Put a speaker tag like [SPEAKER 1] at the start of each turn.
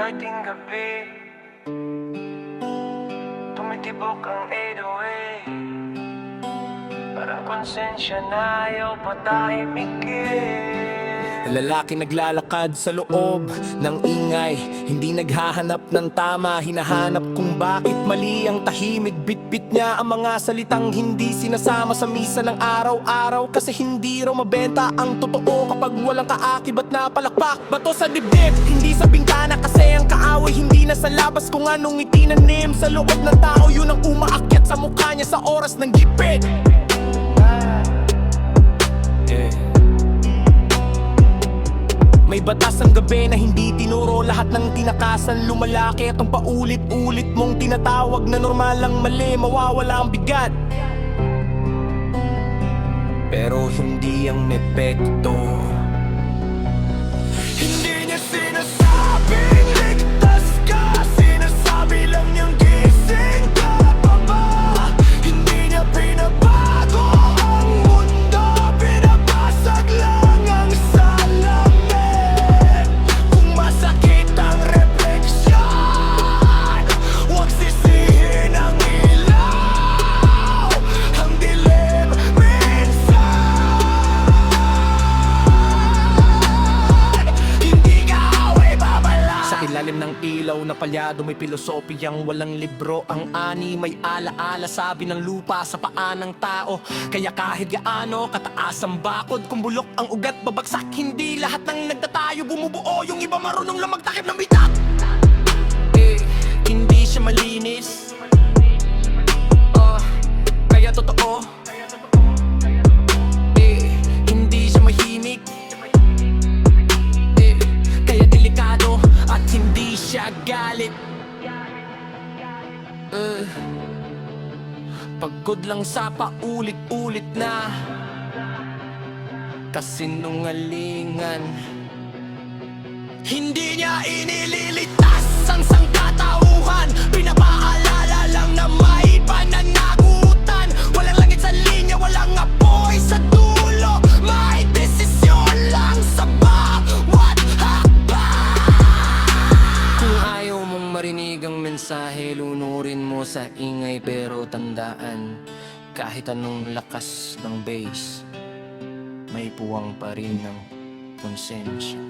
[SPEAKER 1] Dating gabi tumitibok ang 808. Parang konsensya na ayaw patahimikin.
[SPEAKER 2] Lalaki naglalakad sa loob ng ingay, hindi naghahanap ng tama, hinahanap kung bakit mali ang tahimik. Bitbit niya ang mga salitang hindi sinasama sa misa ng araw-araw, kasi hindi raw mabenta ang totoo kapag walang kaakibat na palakpak. Bato sa dibdib, hindi sa bintana, kasi ang kaaway hindi na sa labas kung anong itinanim sa loob ng tao. Yun ang umaakyat sa mukha niya sa oras ng gipit. May batas ang gabi na hindi tinuro, lahat ng tinakasan lumalaki. At ang paulit-ulit mong tinatawag na normal lang mali, mawawala ang bigat. Pero hindi ang epekto. Hindi niya sinasabing ligtas ka, sinasabi lang niyang gising ka pa ba. Hindi niya pinabago ang mundo, pinapasag lang ang salamin. Kung masakit ang refleksyon, huwag sisihin ang ilaw. Ang dilim minsan, hindi ka away babala. Sa ilalim ng ilaw na palyado may pilosopiyang walang libro. Ang ani may alaala, sabi ng lupa sa paa ng tao. Kaya kahit gaano kataas ang bakod, kung bulok ang ugat babagsak. Hindi lahat ng nagtatayo bumubuo, yung iba marunong lang magtakip ng bitak. Hindi siya malinis, kaya totoo. Hindi siya mahimik, kaya delikado. At hindi siya galit, pagod lang sa paulit-ulit na kasinungalingan. Hindi niya inililitas ang sangkatauhan, pinapaalala lang na may pananagutan. Walang langit sa linya, walang apoy sa dulo, may desisyon lang sa bawat hakbang. Kung ayaw mong marinig ang mensahe, lunurin mo sa ingay. Pero tandaan, kahit anong lakas ng bass, may puwang pa rin ng konsensya.